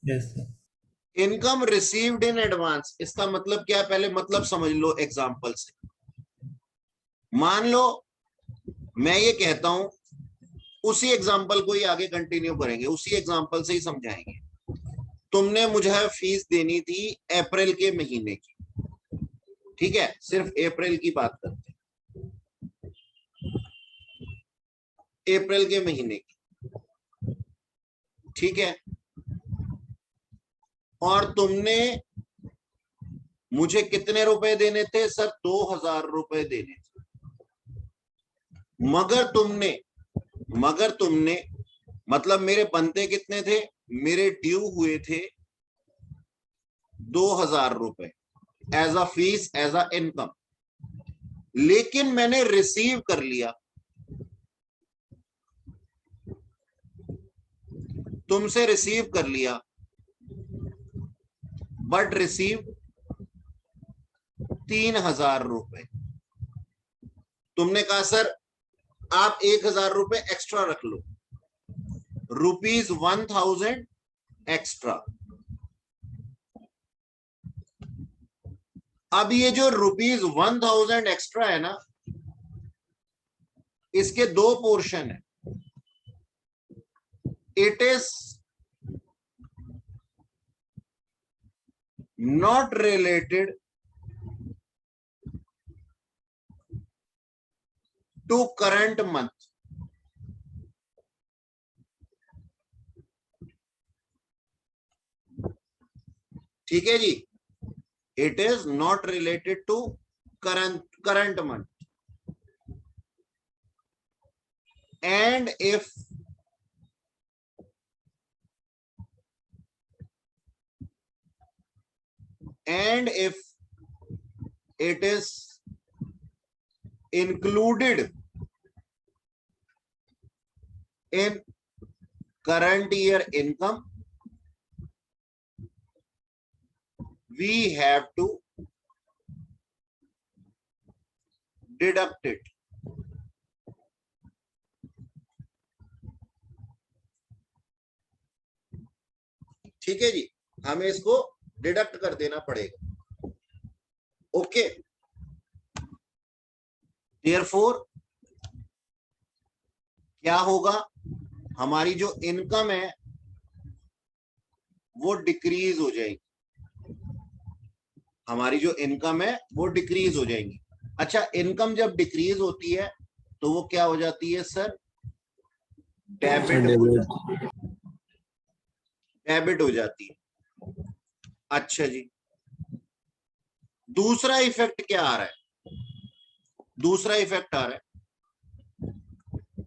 Yes sir. Income received in advance, इसका मतलब क्या है, पहले मतलब समझ लो एग्जांपल से। मान लो मैं ये कहता हूं, उसी एग्जांपल को ही आगे कंटिन्यू करेंगे, उसी एग्जांपल से ही समझाएंगे। तुमने मुझे फीस देनी थी अप्रैल के महीने की, ठीक है, सिर्फ अप्रैल की बात करते हैं, अप्रैल के महीने की, ठीक है। और तुमने मुझे कितने रुपए देने थे सर? 2000 रुपए देने थे। मगर तुमने मतलब मेरे बनते कितने थे? मेरे ड्यू हुए थे 2000 रुपए as a fee, as a income, लेकिन मैंने रिसीव कर लिया, तुमसे रिसीव कर लिया, बट रिसीव 3000 रुपए। तुमने कहा सर आप 1000 रुपए एक्स्ट्रा रख लो, ₹1000 एक्स्ट्रा। अब ये जो ₹1000 एक्स्ट्रा है ना, इसके दो पोर्शन है। It is not related to current month, ठीक है जी। It is not related to current month, and if it is included in current year income, we have to deduct it. ठीक है जी, हमें इसको डिडक्ट कर देना पड़ेगा। ओके, देयरफॉर क्या होगा, हमारी जो इनकम है वो डिक्रीज हो जाएगी, हमारी जो इनकम है वो डिक्रीज हो जाएंगी। अच्छा, इनकम जब डिक्रीज होती है तो वो क्या हो जाती है सर? डेबिट हो जाती है। अच्छा जी, दूसरा इफेक्ट क्या आ रहा है? दूसरा इफेक्ट आ रहा है,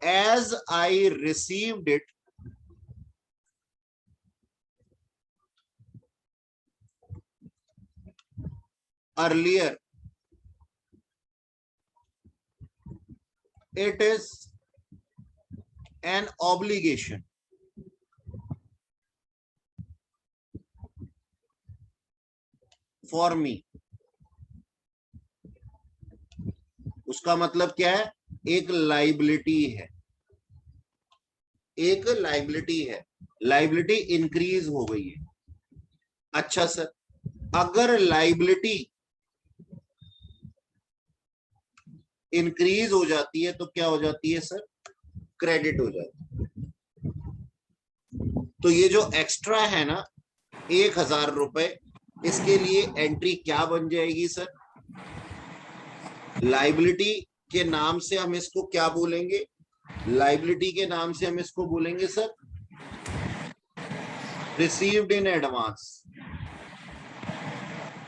as I received it earlier, it is an obligation for me। उसका मतलब क्या है? एक लाइबिलिटी है, एक लाइबिलिटी है, लाइबिलिटी इंक्रीज हो गई है। अच्छा सर, अगर लाइबिलिटी इंक्रीज हो जाती है तो क्या हो जाती है सर? क्रेडिट हो जाती है। तो ये जो एक्स्ट्रा है ना 1000 रुपए, इसके लिए एंट्री क्या बन जाएगी सर? लाइबिलिटी के नाम से हम इसको क्या बोलेंगे? लाइबिलिटी के नाम से हम इसको बोलेंगे sir received in advance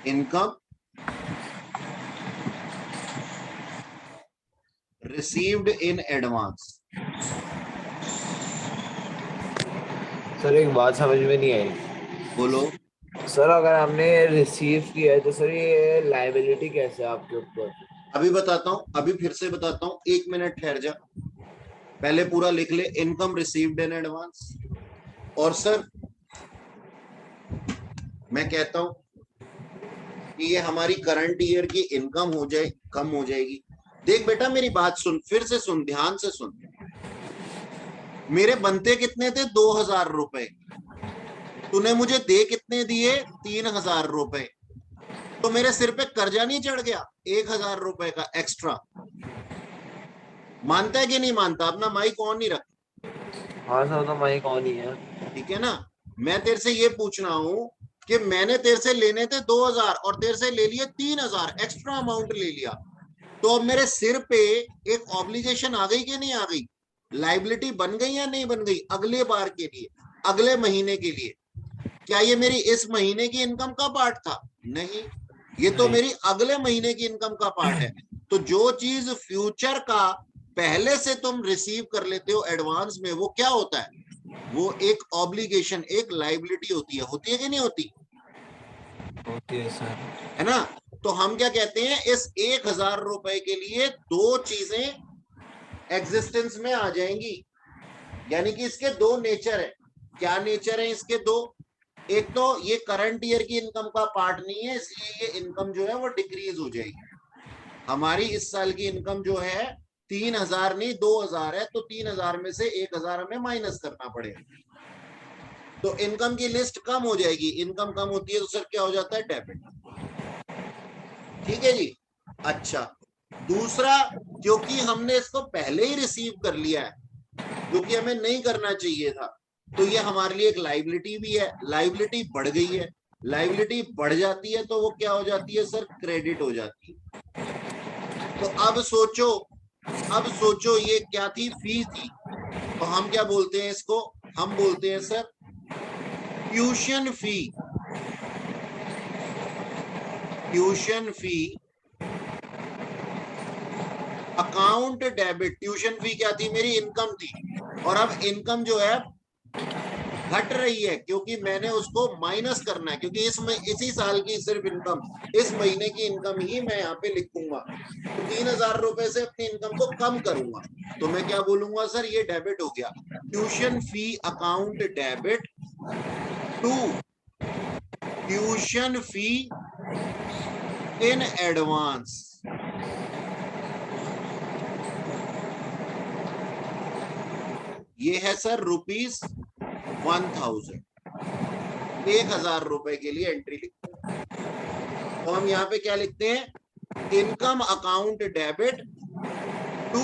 income, received in advance. Sir एक बात समझ में नहीं आई। बोलो सर अगर हमने रिसीव किया है तो सर ये लायबिलिटी कैसे आपके ऊपर? अभी बताता हूं, अभी फिर से बताता हूं, 1 मिनट ठहर जा, पहले पूरा लिख ले। इनकम रिसीव्ड इन एडवांस, और सर मैं कहता हूं कि ये हमारी करंट ईयर की इनकम हो जाए, कम हो जाएगी। देख बेटा मेरी बात सुन, फिर से सुन, ध्यान से सुन। मेरे बनते कितने थे? 2000 रुपए, तूने मुझे दे कितने दिए? 3,000 रुपए। तो मेरे सिर पे कर्जा नहीं चढ़ गया 1,000 रुपए का एक्स्ट्रा? मानता है कि नहीं मानता? अपना माइक ऑन नहीं रख। हाँ सर, तो माइक ऑन ही है। ठीक है ना? मैं तेरे से ये पूछ रहा हूं कि मैंने तेरे से लेने थे 2,000 और तेरे से ले लिए 3,000, एक्स्ट्रा अमाउंट ले लिया। तो अब मेरे सिर पे एक ऑब्लिगेशन आ गई कि नहीं आ गई? लाइबिलिटी बन गई या नहीं बन गई? अगले बार के लिए, अगले महीने के लिए। क्या ये मेरी इस महीने की इनकम का पार्ट था? नहीं, ये तो नहीं। मेरी अगले महीने की इनकम का पार्ट है। तो जो चीज फ्यूचर का पहले से तुम रिसीव कर लेते हो एडवांस में, वो क्या होता है? वो एक ऑब्लिगेशन, एक लाइबिलिटी होती है कि नहीं होती? होती है सर। है ना? तो हम क्या कहते हैं, इस 1,000 रुपए के लिए दो चीजें एग्जिस्टेंस में आ जाएंगी। यानी कि इसके दो नेचर है। क्या नेचर है इसके दो? एक तो ये करंट ईयर की इनकम का पार्ट नहीं है, इसलिए ये इनकम जो है वो डिक्रीज हो जाएगी। हमारी इस साल की इनकम जो है 3,000 नहीं 2,000 है, तो 3,000 में से 1,000 हमें माइनस करना पड़ेगा। तो इनकम की लिस्ट कम हो जाएगी। इनकम कम होती है तो सर क्या हो जाता है? डेबिट। ठीक है जी। अच्छा, दूसरा, क्योंकि हमने इसको पहले ही रिसीव कर लिया है, जो कि हमें नहीं करना चाहिए था, तो ये हमारे लिए एक लाइबिलिटी भी है। लाइबिलिटी बढ़ गई है। लाइबिलिटी बढ़ जाती है तो वो क्या हो जाती है सर? क्रेडिट हो जाती है। तो अब सोचो ये क्या थी? फी थी। तो हम क्या बोलते हैं इसको? हम बोलते हैं sir tuition fee. Tuition fee account debit. Tuition fee क्या थी? मेरी इनकम थी। और अब इनकम जो है घट रही है, क्योंकि मैंने उसको माइनस करना है, क्योंकि इसी साल की सिर्फ इनकम, इस महीने की इनकम ही मैं यहाँ पे लिखूंगा। तो 3,000 रुपए से अपनी इनकम को कम करूंगा। तो मैं क्या बोलूंगा सर? ये डेबिट हो गया। Tuition fee account debit to tuition fee in advance. ये है सर ₹1,000। 1,000 रुपए के लिए एंट्री लिखते हैं। तो हम यहाँ पे क्या लिखते हैं? Income account debit to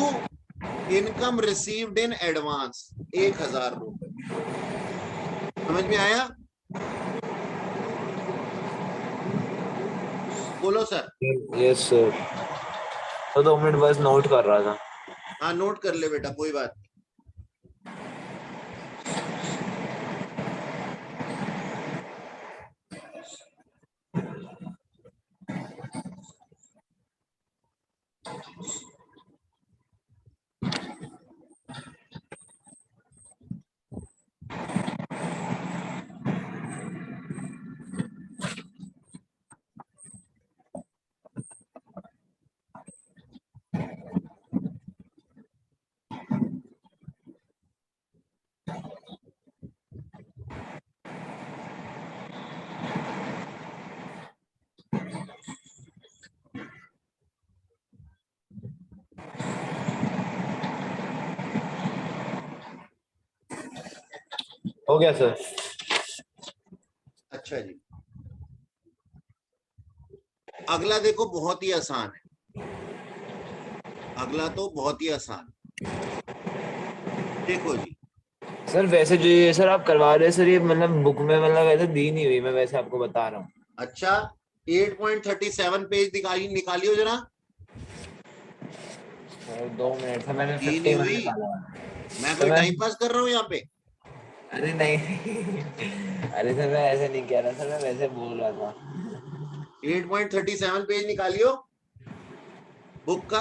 income received in advance 1,000 रुपए। समझ में आया? बोलो सर। Yes sir. तो 2 मिनट बस नोट कर रहा था। हाँ, नोट कर ले बेटा, कोई बात नहीं। हो गया सर। अच्छा जी, अगला देखो, बहुत ही आसान है। अगला तो बहुत ही आसान। देखो जी। सर वैसे जो ये सर आप करवा रहे हैं सर, ये मतलब बुक में मतलब वैसे दी नहीं हुई, मैं वैसे आपको बता रहा हूँ। अच्छा, 8.37 पेज निकालियो जरा। सर 2 मिनट सर, मैंने की नहीं 51 हुई? निकाला मैं सर। कोई टाइम पास कर रहा हूँ यहाँ पे? अरे नहीं अरे सर मैं ऐसे नहीं कह रहा सर, मैं वैसे बोल रहा था। 8.37 पेज निकालियो बुक का।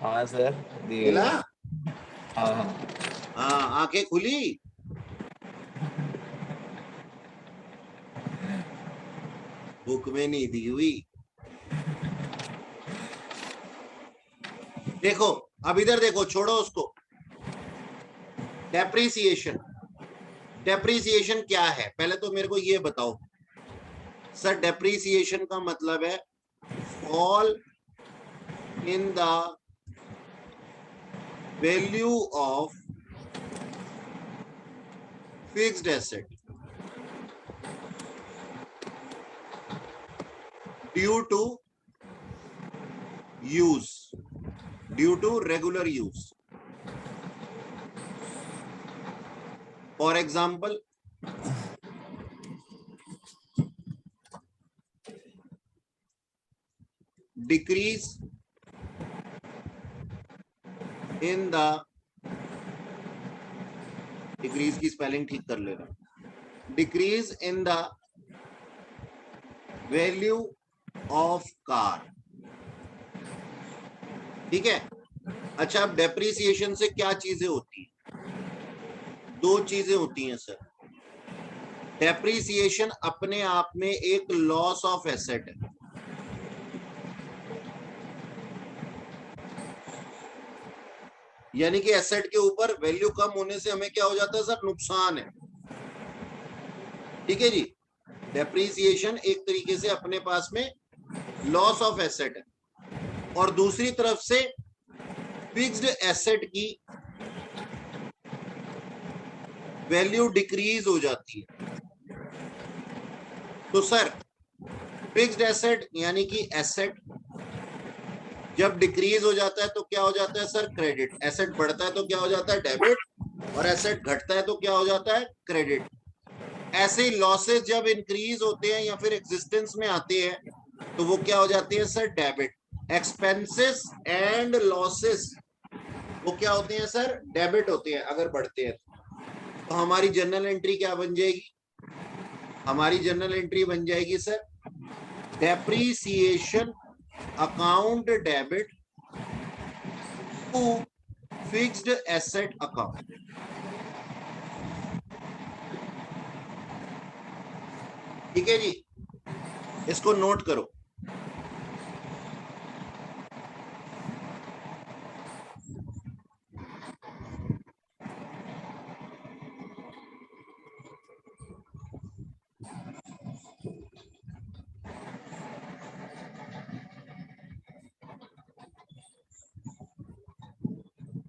हाँ सर, दिए मिला? गए। हाँ हाँ। हाँ, आंखें खुली? बुक में नहीं दी हुई। देखो, अब इधर देखो, छोड़ो उसको। डेप्रिसिएशन। डेप्रिसिएशन क्या है, पहले तो मेरे को ये बताओ सर। डेप्रिसिएशन का मतलब है fall in the value of fixed asset due to use, due to regular use. For example, decrease in the, decrease की स्पेलिंग ठीक कर लेना, decrease in the value of car. ठीक है. अच्छा, अब डेप्रिसिएशन से क्या चीजें होती हैं? दो चीजें होती हैं सर. डेप्रिसिएशन अपने आप में एक लॉस ऑफ एसेट है. यानी कि एसेट के ऊपर वैल्यू कम होने से हमें क्या हो जाता है सर? नुकसान है. ठीक है जी. डेप्रिसिएशन एक तरीके से अपने पास में लॉस ऑफ एसेट है. और दूसरी तरफ से फिक्स्ड एसेट की वैल्यू डिक्रीज हो जाती है. तो सर फिक्स्ड एसेट यानी कि एसेट जब डिक्रीज हो जाता है तो क्या हो जाता है सर? क्रेडिट. एसेट बढ़ता है तो क्या हो जाता है? डेबिट. और एसेट घटता है तो क्या हो जाता है? क्रेडिट. ऐसे ही लॉसेस जब इंक्रीज होते हैं या फिर एग्जिस्टेंस में आते हैं तो वो क्या हो जाती है sir? Debit. Expenses and losses वो क्या होते हैं सर? डेबिट होते हैं अगर बढ़ते हैं. तो हमारी जर्नल एंट्री क्या बन जाएगी? हमारी जर्नल एंट्री बन जाएगी sir depreciation account debit to fixed asset account. ठीक है जी. इसको नोट करो.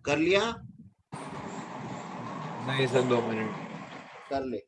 कर लिया? नहीं सर, 2 मिनट. कर ले.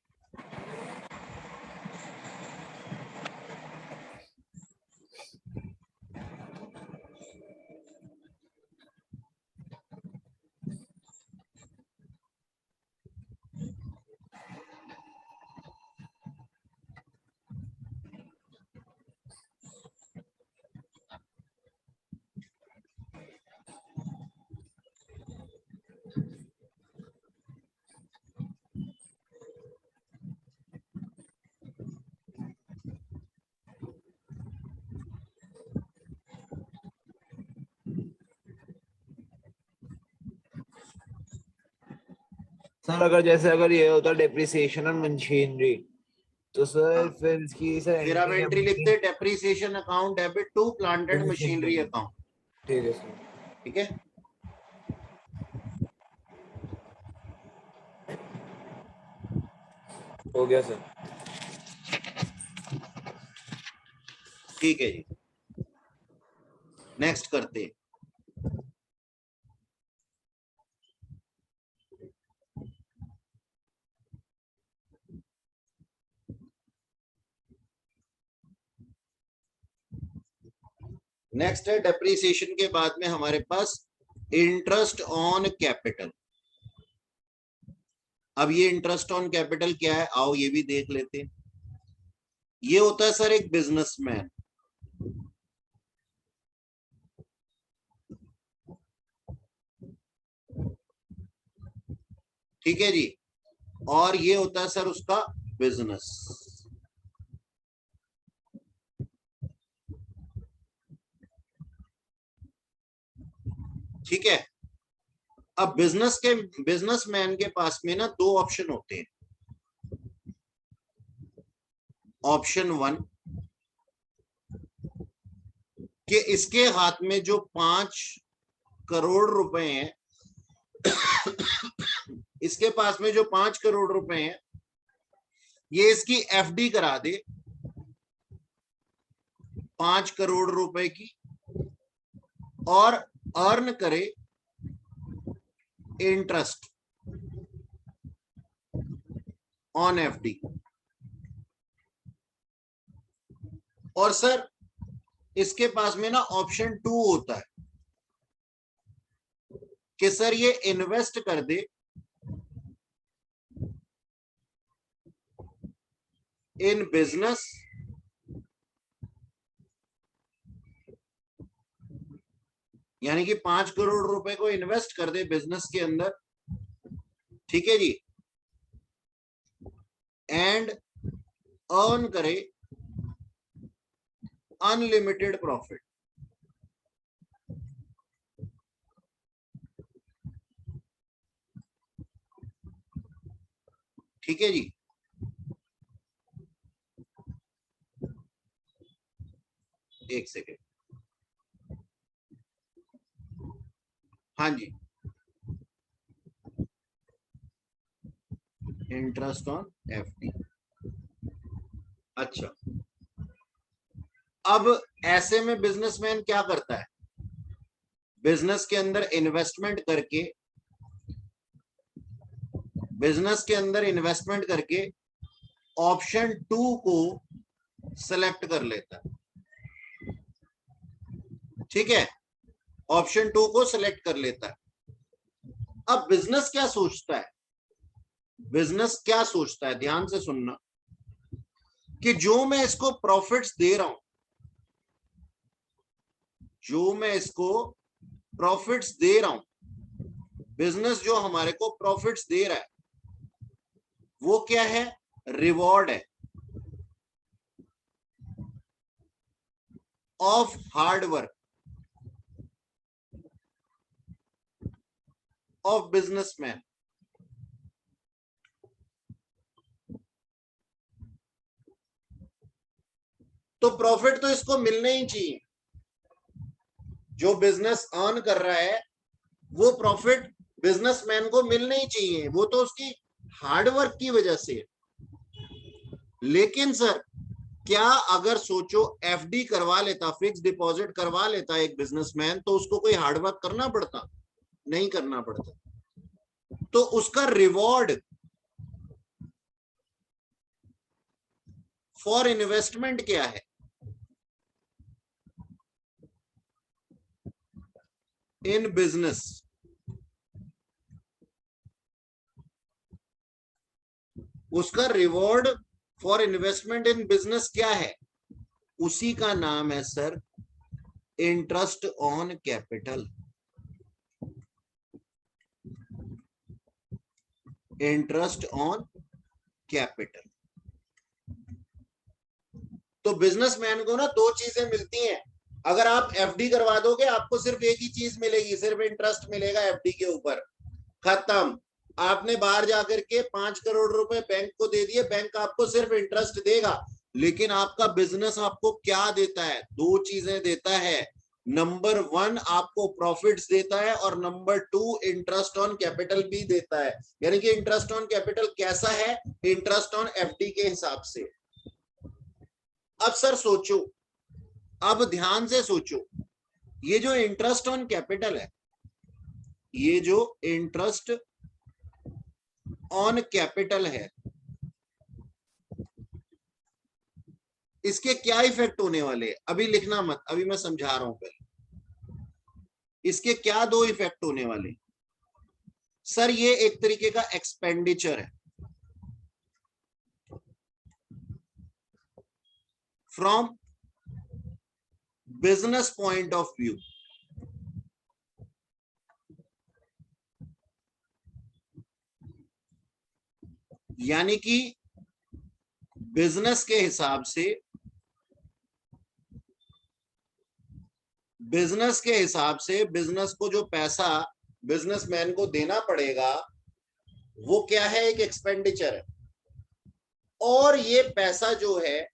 सर अगर जैसे अगर ये होता डेप्रिसिएशन ऑन मशीनरी, तो सर हाँ. फिर इसकी सर फिर आप एंट्री क्या एंट्री बनेगी? लिखते हैं depreciation account debit to plant and machinery machinery. Account. ठीक है सर. ठीक है. हो गया सर. ठीक है जी. नेक्स्ट करते हैं. नेक्स्ट है डेप्रीसिएशन के बाद में हमारे पास इंटरेस्ट ऑन कैपिटल. अब ये इंटरेस्ट ऑन कैपिटल क्या है? आओ ये भी देख लेते हैं. ये होता है सर एक बिजनेसमैन. ठीक है जी. और ये होता है सर उसका बिजनेस. ठीक है. अब बिजनेसमैन के पास में ना दो ऑप्शन होते हैं. ऑप्शन 1 कि इसके हाथ में जो 5 करोड़ रुपए हैं इसके पास में जो 5 करोड़ रुपए हैं ये इसकी एफडी करा दे 5 करोड़ रुपए की और अर्न करे इंटरेस्ट. On FD. और सर इसके पास में ना ऑप्शन 2 होता है कि सर ये इन्वेस्ट कर दे इन बिजनेस यानी कि 5 करोड़ रुपए को इन्वेस्ट कर दे बिजनेस के अंदर, ठीक है जी, एंड अर्न करे अनलिमिटेड प्रॉफिट। ठीक है जी। एक सेकेंड, हाँ जी, इंटरेस्ट ऑन एफडी। अच्छा, अब ऐसे में बिजनेसमैन क्या करता है, बिजनेस के अंदर इन्वेस्टमेंट करके, बिजनेस के अंदर इन्वेस्टमेंट करके ऑप्शन 2 को सिलेक्ट कर लेता है। ठीक है, ऑप्शन 2 को सिलेक्ट कर लेता है। अब बिजनेस क्या सोचता है, बिजनेस क्या सोचता है, ध्यान से सुनना, कि जो मैं इसको प्रॉफिट्स दे रहा हूं, जो मैं इसको प्रॉफिट्स दे रहा हूं, बिजनेस जो हमारे को प्रॉफिट्स दे रहा है वो क्या है, रिवॉर्ड है of hard work of businessman. तो प्रॉफिट तो इसको मिलने ही चाहिए, जो बिजनेस अर्न कर रहा है वो प्रॉफिट बिजनेसमैन को मिलने ही चाहिए, वो तो उसकी हार्डवर्क की वजह से है। लेकिन सर क्या अगर सोचो एफडी करवा लेता, फिक्स डिपॉजिट करवा लेता एक बिजनेसमैन, तो उसको कोई हार्डवर्क करना पड़ता, नहीं करना पड़ता। तो उसका रिवॉर्ड फॉर इन्वेस्टमेंट क्या है, इन बिजनेस, उसका reward for investment in business क्या है, उसी का नाम है sir interest on capital. Interest on capital. तो बिजनेसमैन को ना 2 चीजें मिलती हैं, अगर आप एफडी करवा दोगे आपको सिर्फ एक ही चीज मिलेगी, सिर्फ इंटरेस्ट मिलेगा एफडी के ऊपर, खत्म। आपने बाहर जाकर के 5 करोड़ रुपए बैंक को दे दिए, बैंक आपको सिर्फ इंटरेस्ट देगा, लेकिन आपका बिजनेस आपको क्या देता है, 2 चीजें देता है। नंबर 1 आपको प्रॉफिट्स देता है और नंबर 2 इंटरेस्ट ऑन कैपिटल भी देता है। यानी कि इंटरेस्ट ऑन कैपिटल कैसा है, इंटरेस्ट ऑन एफडी के हिसाब से। अब सर सोचो, अब ध्यान से सोचो, ये जो इंटरेस्ट ऑन कैपिटल है, ये जो इंटरेस्ट ऑन कैपिटल है, इसके क्या इफेक्ट होने वाले हैं, अभी लिखना मत, अभी मैं समझा रहा हूं पहले। इसके क्या 2 इफेक्ट होने वाले, सर ये एक तरीके का एक्सपेंडिचर है from business point of view. यानी कि बिजनेस के हिसाब से, बिजनेस के हिसाब से बिजनेस को जो पैसा बिजनेसमैन को देना पड़ेगा वो क्या है, एक एक्सपेंडिचर है। और ये पैसा जो है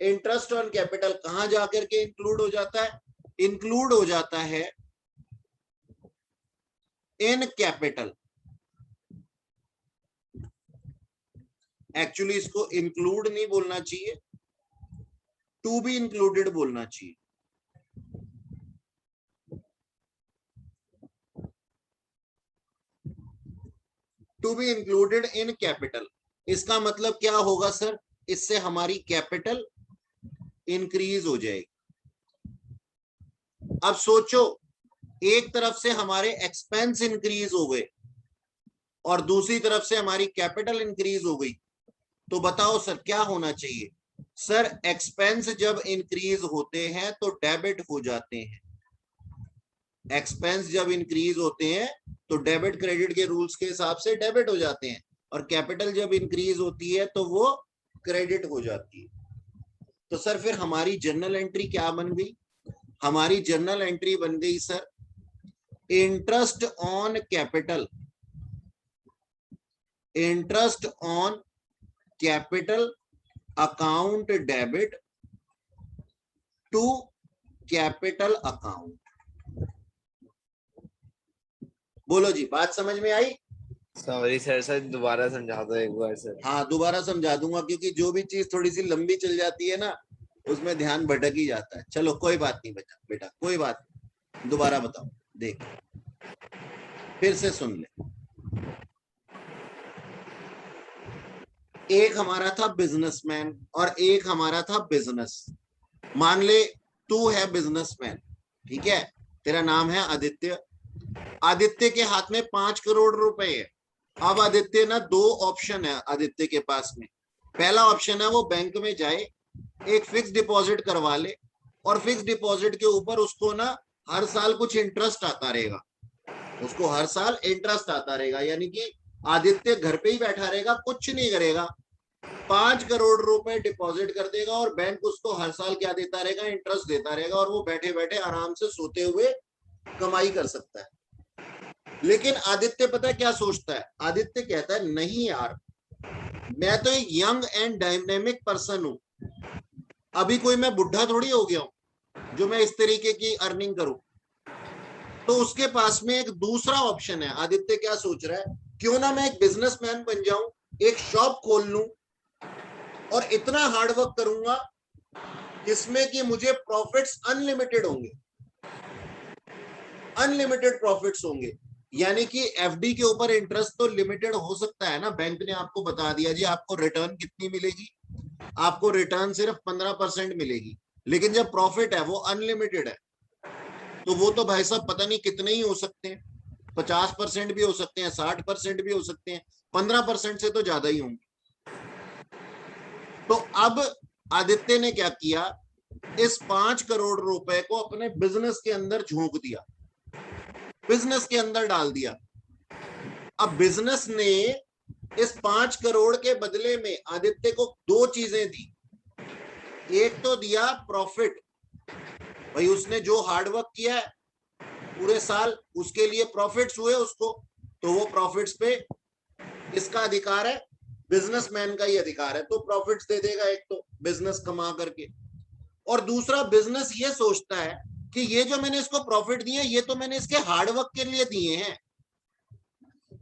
इंटरेस्ट ऑन कैपिटल कहां जाकर के इंक्लूड हो जाता है, इंक्लूड हो जाता है इन कैपिटल। एक्चुअली इसको इंक्लूड नहीं बोलना चाहिए, टू बी इंक्लूडेड बोलना चाहिए। To be included in capital. इसका मतलब क्या होगा सर, इससे हमारी कैपिटल इंक्रीज हो जाएगी। अब सोचो, एक तरफ से हमारे एक्सपेंस इंक्रीज हो गए और दूसरी तरफ से हमारी कैपिटल इंक्रीज हो गई, तो बताओ सर क्या होना चाहिए। सर एक्सपेंस जब इंक्रीज होते हैं तो डेबिट हो जाते हैं। एक्सपेंस जब इंक्रीज होते हैं तो डेबिट क्रेडिट के रूल्स के हिसाब से डेबिट हो जाते हैं, और कैपिटल जब इंक्रीज होती है तो वो क्रेडिट हो जाती है। तो सर फिर हमारी जर्नल एंट्री क्या बन गई, हमारी जर्नल एंट्री बन गई sir interest on capital, interest on capital account debit to capital account. बोलो जी, बात समझ में आई? सॉरी सर, सर दोबारा समझा दो एक बार सर। हाँ दोबारा समझा दूंगा, क्योंकि जो भी चीज थोड़ी सी लंबी चल जाती है ना उसमें ध्यान भटक ही जाता है। चलो कोई बात नहीं बेटा, बेटा कोई बात नहीं, दोबारा बताओ, देख फिर से सुन ले। एक हमारा था बिजनेसमैन और एक हमारा था बिजनेस। मान ले तू है बिजनेसमैन, ठीक है, तेरा नाम है आदित्य। आदित्य के हाथ में 5 करोड़ रुपए है। अब आदित्य ना, दो ऑप्शन है आदित्य के पास में। पहला ऑप्शन है वो बैंक में जाए, एक फिक्स डिपॉजिट करवा ले, और फिक्स डिपॉजिट के ऊपर उसको ना हर साल कुछ इंटरेस्ट आता रहेगा, उसको हर साल इंटरेस्ट आता रहेगा। यानी कि आदित्य घर पे ही बैठा रहेगा, कुछ नहीं करेगा, 5 करोड़ रुपए डिपॉजिट कर देगा और बैंक उसको हर साल क्या देता रहेगा, इंटरेस्ट देता रहेगा, और वो बैठे बैठे आराम से सोते हुए कमाई कर सकता है। लेकिन आदित्य पता है क्या सोचता है, आदित्य कहता है नहीं यार, मैं तो एक यंग एंड डायनेमिक पर्सन हूं, अभी कोई मैं बुढ़ा थोड़ी हो गया हूं जो मैं इस तरीके की अर्निंग करूं। तो उसके पास में एक दूसरा ऑप्शन है। आदित्य क्या सोच रहा है, क्यों ना मैं एक बिजनेसमैन बन जाऊं, एक शॉप खोल लूं और इतना हार्डवर्क करूंगा जिसमें कि मुझे प्रॉफिट्स अनलिमिटेड होंगे, अनलिमिटेड प्रॉफिट्स होंगे। यानी कि एफडी के ऊपर इंटरेस्ट तो लिमिटेड हो सकता है ना, बैंक ने आपको बता दिया जी आपको रिटर्न कितनी मिलेगी, आपको रिटर्न सिर्फ 15% मिलेगी, लेकिन जब प्रॉफिट है वो अनलिमिटेड है, तो वो तो भाई साहब पता नहीं कितने ही हो सकते हैं, 50% भी हो सकते हैं, 60% भी हो सकते हैं, 15% से तो ज्यादा ही होंगे। तो अब आदित्य ने क्या किया, इस 5 करोड़ रुपए को अपने बिजनेस के अंदर झोंक दिया, बिजनेस के अंदर डाल दिया। अब बिजनेस ने इस 5 करोड़ के बदले में आदित्य को दो चीजें दी। एक तो दिया प्रॉफिट, भाई उसने जो हार्डवर्क किया है पूरे साल उसके लिए प्रॉफिट्स हुए उसको, तो वो प्रॉफिट्स पे किसका अधिकार है, बिजनेसमैन का ही अधिकार है, तो प्रॉफिट्स दे देगा एक तो बिजनेस कमा करके। और दूसरा बिजनेस ये सोचता है कि ये जो मैंने इसको प्रॉफिट दिए ये तो मैंने इसके हार्डवर्क के लिए दिए हैं,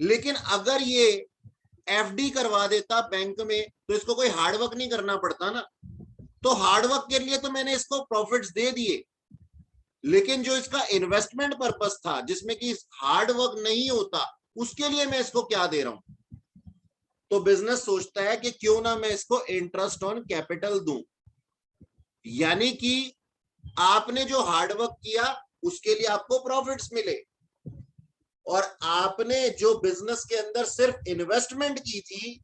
लेकिन अगर ये एफडी करवा देता बैंक में तो इसको कोई हार्डवर्क नहीं करना पड़ता ना, तो हार्डवर्क के लिए तो मैंने इसको प्रॉफिट्स दे दिए, लेकिन जो इसका इन्वेस्टमेंट पर्पस था जिसमें कि हार्ड वर्क नहीं होता, उसके लिए मैं इसको क्या दे रहा हूं। तो बिजनेस सोचता है कि क्यों ना मैं इसको इंटरेस्ट ऑन कैपिटल दूं, यानी कि आपने जो हार्डवर्क किया उसके लिए आपको प्रॉफिट्स मिले, और आपने जो बिजनेस के अंदर सिर्फ इन्वेस्टमेंट की थी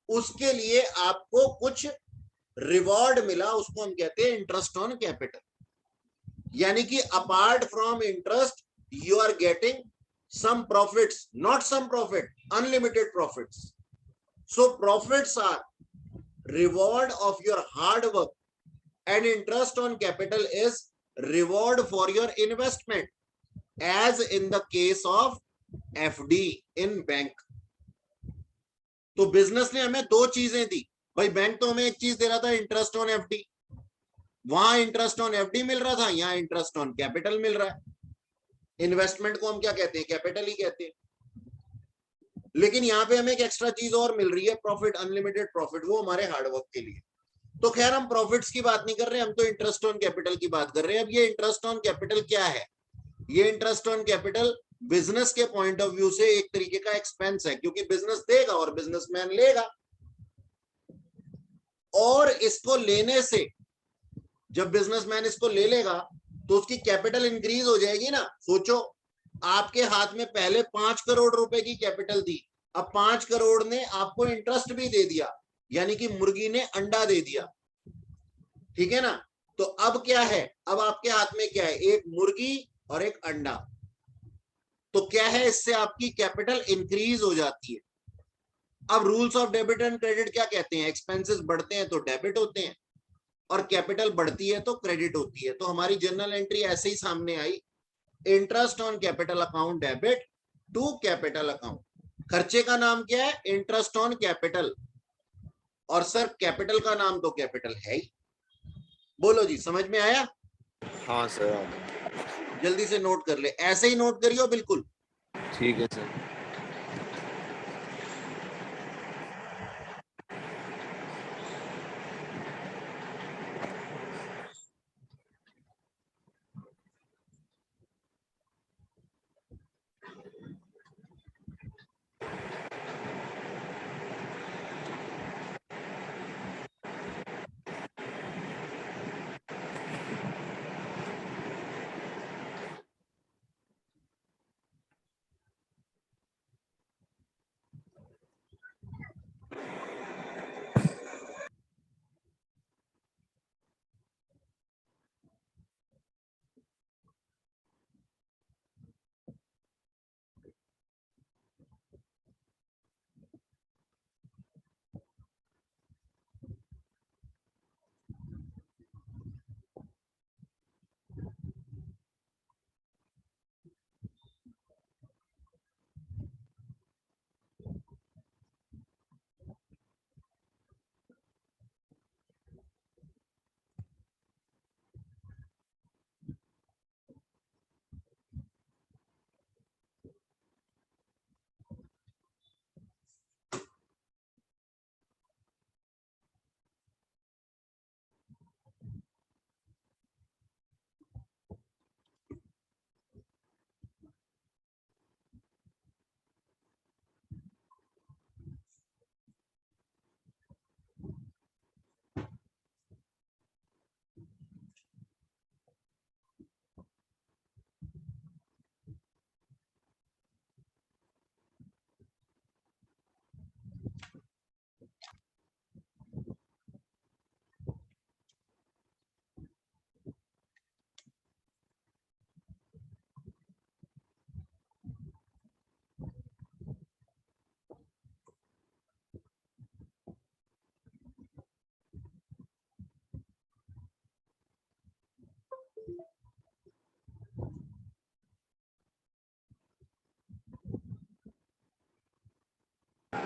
उसके लिए आपको कुछ रिवॉर्ड मिला, उसको हम कहते हैं इंटरेस्ट ऑन कैपिटल। यानी कि apart from interest you are getting some profits, not some profit, unlimited profits. So profits are reward of your hard work, and interest on capital is reward for your investment, as in the case of FD in bank. तो business ने हमें दो चीजें दी भाई, bank तो हमें एक चीज दे रहा था इंटरेस्ट ऑन एफडी, वहां इंटरेस्ट ऑन एफडी मिल रहा था, यहाँ इंटरेस्ट ऑन कैपिटल मिल रहा है। इन्वेस्टमेंट को हम क्या कहते हैं, कैपिटल ही कहते हैं, लेकिन यहाँ पे हमें एक एक्स्ट्रा चीज और मिल रही है, प्रॉफिट, अनलिमिटेड प्रॉफिट, वो हमारे हार्डवर्क के लिए। तो खैर हम प्रॉफिट्स की बात नहीं कर रहे, हम तो इंटरेस्ट ऑन कैपिटल की बात कर रहे हैं। अब ये इंटरेस्ट ऑन कैपिटल क्या है, ये इंटरेस्ट ऑन कैपिटल बिजनेस के पॉइंट ऑफ व्यू से एक तरीके का एक्सपेंस है, क्योंकि बिजनेस देगा और बिजनेसमैन लेगा। और इसको लेने से, जब बिजनेसमैन इसको ले लेगा तो उसकी कैपिटल इंक्रीज हो जाएगी ना। सोचो, आपके हाथ में पहले 5 करोड़ रुपए की कैपिटल थी, अब 5 करोड़ ने आपको इंटरेस्ट भी दे दिया, यानी कि मुर्गी ने अंडा दे दिया, ठीक है ना। तो अब क्या है, अब आपके हाथ में क्या है, एक मुर्गी और एक अंडा। तो क्या है, इससे आपकी कैपिटल इंक्रीज हो जाती है। अब rules of debit and credit क्या कहते हैं, एक्सपेंसेस बढ़ते हैं तो डेबिट होते हैं और कैपिटल बढ़ती है तो क्रेडिट होती है। तो हमारी जर्नल एंट्री ऐसे ही सामने आई, interest on capital account debit to capital account. खर्चे का नाम क्या है, इंटरेस्ट ऑन कैपिटल, और सर कैपिटल का नाम तो कैपिटल है ही। बोलो जी, समझ में आया? हाँ सर। जल्दी से नोट कर ले, ऐसे ही नोट करियो बिल्कुल। ठीक है सर।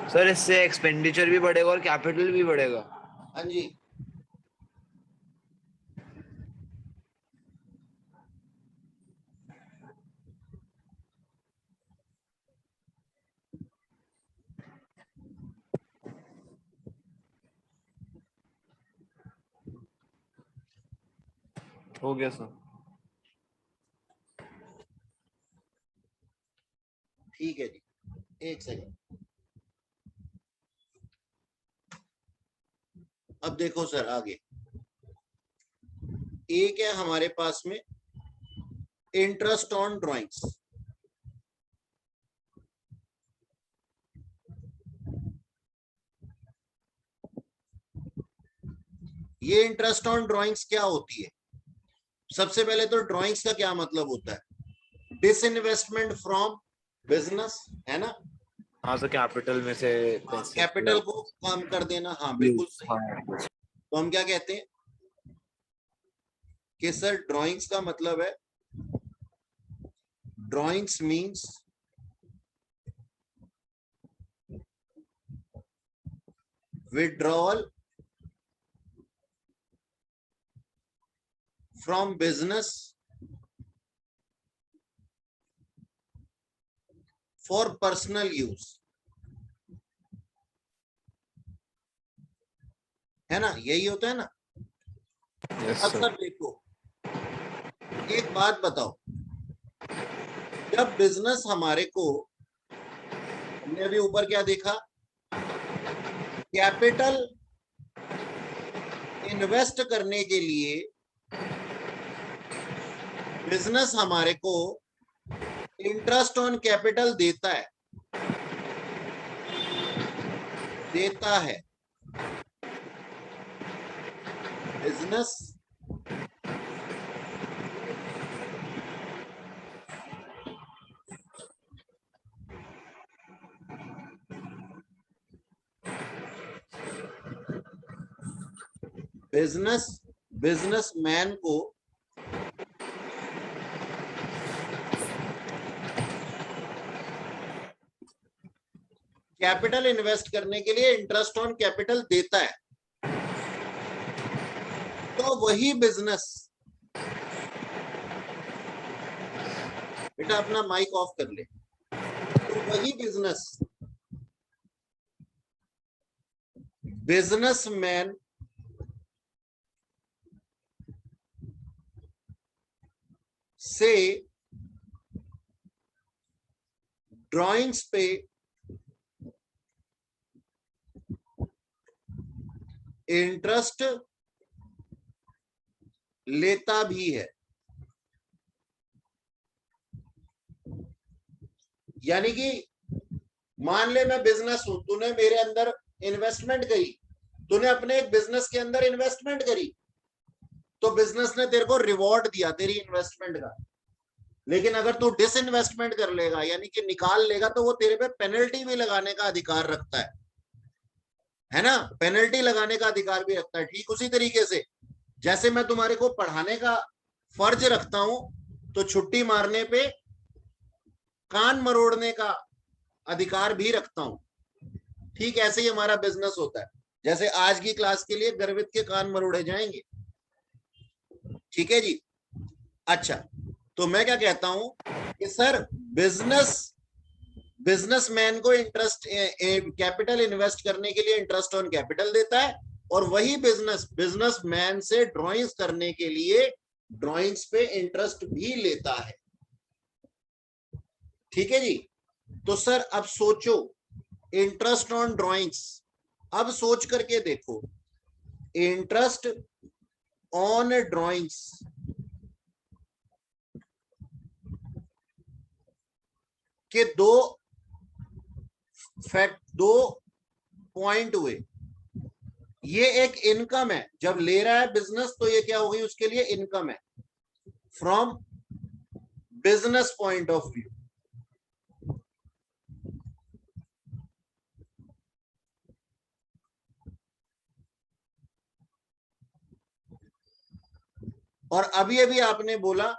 सर इससे एक्सपेंडिचर भी बढ़ेगा और कैपिटल भी बढ़ेगा। हाँ जी, हो गया सर। ठीक है जी, एक सेकंड। अब देखो सर आगे, एक है हमारे पास में इंटरेस्ट ऑन ड्राइंग्स। ये इंटरेस्ट ऑन ड्राइंग्स क्या होती है? सबसे पहले तो ड्राइंग्स का क्या मतलब होता है, डिसइन्वेस्टमेंट फ्रॉम बिजनेस, है ना। हाँ सर, कैपिटल में से पैसे। कैपिटल को कम कर देना, हाँ बिल्कुल सही। हाँ। तो हम क्या कहते हैं कि सर ड्राइंग्स का मतलब है, drawings means withdrawal from business for personal use, है ना, यही होता है ना। यस अब सर। सर देखो, एक बात बताओ, जब बिजनेस हमारे को, हमने अभी ऊपर क्या देखा, कैपिटल इन्वेस्ट करने के लिए बिजनेस हमारे को इंटरेस्ट ऑन कैपिटल देता है, बिजनेस बिजनेसमैन को कैपिटल इन्वेस्ट करने के लिए इंटरेस्ट ऑन कैपिटल देता है। तो वही बिजनेस, बेटा अपना माइक ऑफ कर ले, तो वही बिजनेसमैन से ड्राइंग्स पे इंटरेस्ट लेता भी है। यानी कि मान ले मैं बिजनेस हूं, तूने मेरे अंदर इन्वेस्टमेंट करी, तूने अपने एक बिजनेस के अंदर इन्वेस्टमेंट करी, तो बिजनेस ने तेरे को रिवॉर्ड दिया तेरी इन्वेस्टमेंट का। लेकिन अगर तू डिसइन्वेस्टमेंट कर लेगा, यानी कि निकाल लेगा, तो वो तेरे पे पेनल्टी भी लगाने का अधिकार रखता है ना, पेनल्टी लगाने का अधिकार भी रखता है। ठीक उसी तरीके से जैसे मैं तुम्हारे को पढ़ाने का फर्ज रखता हूं, तो छुट्टी मारने पे कान मरोड़ने का अधिकार भी रखता हूं। ठीक ऐसे ही हमारा बिजनेस होता है। जैसे आज की क्लास के लिए गर्वित के कान मरोड़े जाएंगे। ठीक है जी। अच्छा, तो मैं क्या कहता हूं कि सर बिजनेसमैन को इंटरेस्ट कैपिटल इन्वेस्ट करने के लिए इंटरेस्ट ऑन कैपिटल देता है, और वही बिजनेसमैन से ड्राइंग्स करने के लिए ड्राइंग्स पे इंटरेस्ट भी लेता है। ठीक है जी। तो सर अब सोचो, इंटरेस्ट ऑन ड्राइंग्स, अब सोच करके देखो, इंटरेस्ट ऑन ड्राइंग्स के दो पॉइंट हुए। ये एक इनकम है, जब ले रहा है बिजनेस तो ये क्या होगी, उसके लिए इनकम है from business point of view. और अभी अभी आपने बोला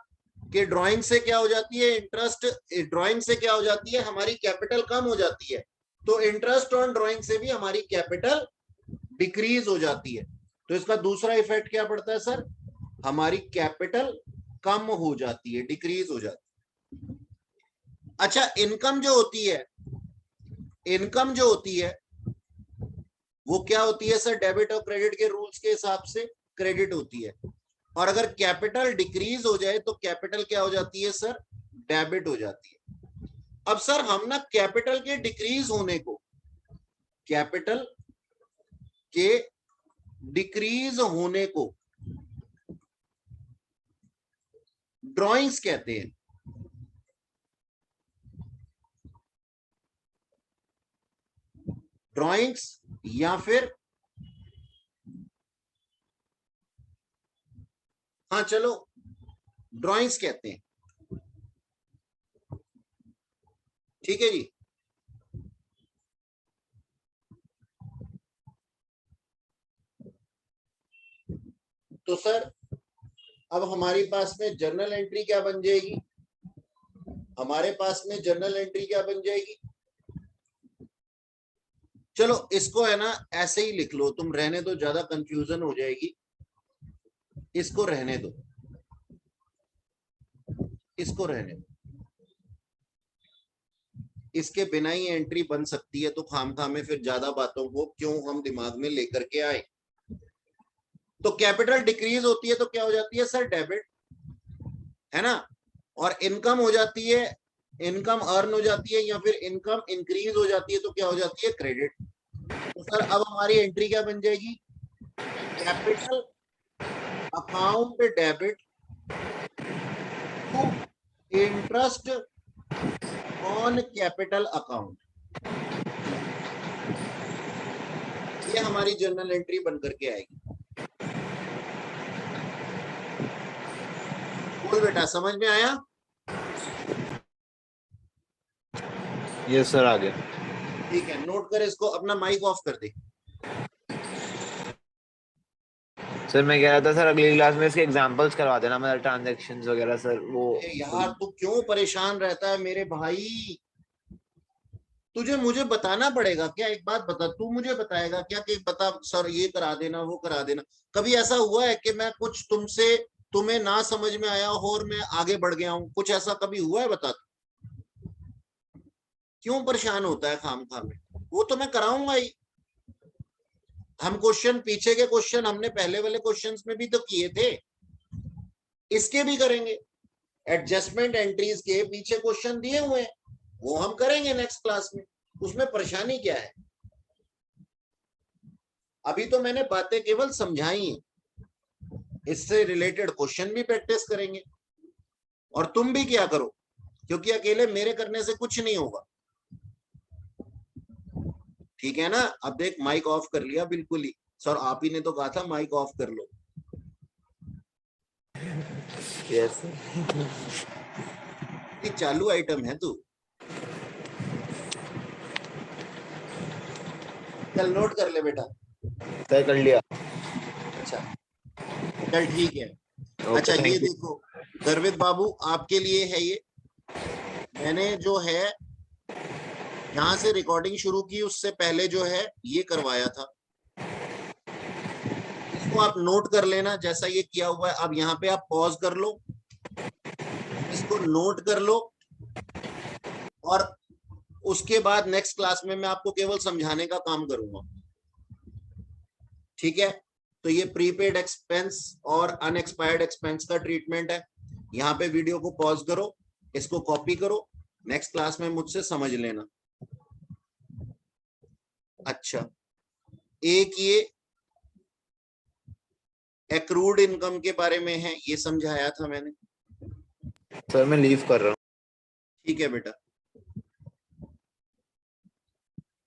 कि ड्राइंग से क्या हो जाती है, इंटरेस्ट, ड्राइंग से क्या हो जाती है, हमारी कैपिटल कम हो जाती है। तो इंटरेस्ट ऑन ड्राइंग से भी हमारी कैपिटल डिक्रीज हो जाती है। तो इसका दूसरा इफेक्ट क्या पड़ता है सर, हमारी कैपिटल कम हो जाती है, डिक्रीज हो जाती है। अच्छा, इनकम जो होती है वो क्या होती है सर, डेबिट और क्रेडिट के रूल्स के हिसाब से क्रेडिट होती है। और अगर कैपिटल डिक्रीज हो जाए तो कैपिटल क्या हो जाती है सर, डेबिट हो जाती है। अब सर हम ना कैपिटल के डिक्रीज होने को, कैपिटल के डिक्रीज होने को ड्राइंग्स कहते हैं। ड्राइंग्स या फिर, हाँ चलो ड्राइंग्स कहते हैं। ठीक है जी। तो सर अब हमारे पास में जर्नल एंट्री क्या बन जाएगी, हमारे पास में जर्नल एंट्री क्या बन जाएगी। चलो इसको है ना ऐसे ही लिख लो, तुम रहने दो, ज्यादा कंफ्यूजन हो जाएगी, इसको रहने दो, इसको रहने दो। इसके बिना ही एंट्री बन सकती है, तो खामखा में फिर ज्यादा बातों को क्यों हम दिमाग में लेकर के आए। तो कैपिटल डिक्रीज होती है तो क्या हो जाती है सर, डेबिट, है ना। और इनकम हो जाती है इनकम अर्न हो जाती है या फिर इनकम इंक्रीज हो जाती है तो क्या हो जाती है, क्रेडिट। तो सर अब हमारी एंट्री क्या बन जाएगी, capital account debit to interest on capital account. ये हमारी जर्नल एंट्री बन करके आएगी। बोल बेटा, समझ में आया? यस सर, आ गया। ठीक है, नोट कर इसको, अपना माइक ऑफ कर दे। सर मैं कह रहा था सर अगली क्लास में इसके एग्जांपल्स करवा देना, मतलब ट्रांजैक्शंस वगैरह सर वो। यार तू क्यों परेशान रहता है मेरे भाई, तुझे मुझे बताना पड़ेगा क्या? एक बात बता, तू मुझे बताएगा क्या कि बता सर ये करा देना वो करा देना? कभी ऐसा हुआ है कि मैं कुछ तुमसे, तुम्हें ना समझ में आया हो और मैं आगे बढ़ गया हूं? कुछ ऐसा कभी हुआ है? बता। क्यों परेशान होता है खाम खाम में? वो तो मैं कराऊंगा ही। हम क्वेश्चन, पीछे के क्वेश्चन हमने पहले वाले क्वेश्चंस में भी तो किए थे, इसके भी करेंगे। एडजस्टमेंट एंट्रीज के पीछे क्वेश्चन दिए हुए हैं, वो हम करेंगे नेक्स्ट क्लास में। उसमें परेशानी क्या है? अभी तो मैंने बातें केवल समझाई हैं, इससे रिलेटेड क्वेश्चन भी प्रैक्टिस करेंगे। और तुम भी क्या करो, क्योंकि अकेले मेरे करने से कुछ नहीं होगा। ठीक है ना? अब देख, माइक ऑफ कर लिया बिल्कुल ही। सर आप ही ने तो कहा था माइक ऑफ कर लो। यस ये चालू आइटम है तू। चल नोट कर ले बेटा। सर, कर लिया। अच्छा चल ठीक है। अच्छा ओके, ये थैंक यू। देखो गर्वित बाबू, आपके लिए है ये। मैंने जो है यहाँ से रिकॉर्डिंग शुरू की, उससे पहले जो है ये करवाया था। इसको आप नोट कर लेना जैसा ये किया हुआ है। अब यहाँ पे आप पॉज कर लो, इसको नोट कर लो, और उसके बाद नेक्स्ट क्लास में मैं आपको केवल समझाने का काम करूंगा। ठीक है? तो ये प्रीपेड एक्सपेंस और अनएक्सपायर्ड एक्सपेंस का ट्रीटमेंट है। यहाँ पे वीडियो को पॉज करो, इसको कॉपी करो, नेक्स्ट क्लास में मुझसे समझ लेना। अच्छा, एक ये एक्रूड इनकम के बारे में है, ये समझाया था मैंने। सर मैं लीव कर रहा हूँ। ठीक है बेटा,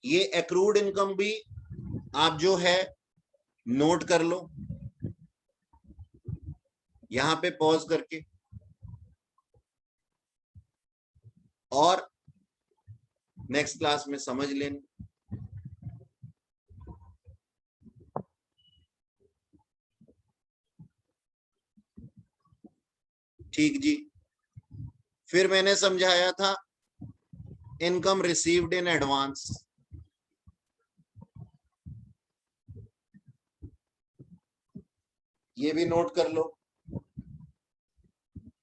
ये एक्रूड इनकम भी आप जो है नोट कर लो, यहां पे पॉज करके, और नेक्स्ट क्लास में समझ लेना। ठीक जी। फिर मैंने समझाया था इनकम रिसीव्ड इन एडवांस। ये भी नोट कर लो।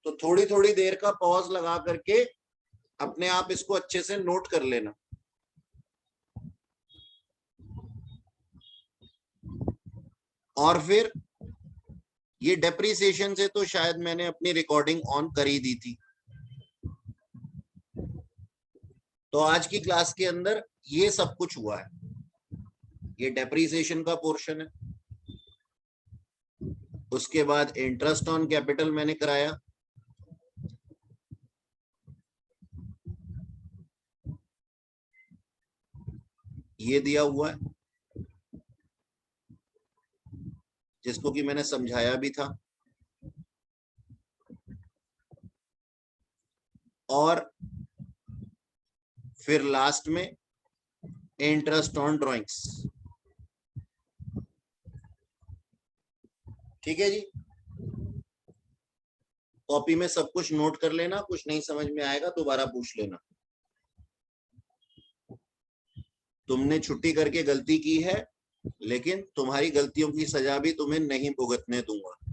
तो थोड़ी थोड़ी देर का पॉज लगा करके अपने आप इसको अच्छे से नोट कर लेना। और फिर ये डेप्रिसिएशन से तो शायद मैंने अपनी रिकॉर्डिंग ऑन कर ही दी थी। तो आज की क्लास के अंदर ये सब कुछ हुआ है। ये डेप्रिसिएशन का पोर्शन है, उसके बाद इंटरेस्ट ऑन कैपिटल मैंने कराया, ये दिया हुआ है जिसको कि मैंने समझाया भी था, और फिर लास्ट में इंटरेस्ट ऑन ड्राइंग्स। ठीक है जी, कॉपी में सब कुछ नोट कर लेना, कुछ नहीं समझ में आएगा दोबारा पूछ लेना। तुमने छुट्टी करके गलती की है, लेकिन तुम्हारी गलतियों की सजा भी तुम्हें नहीं भुगतने दूंगा।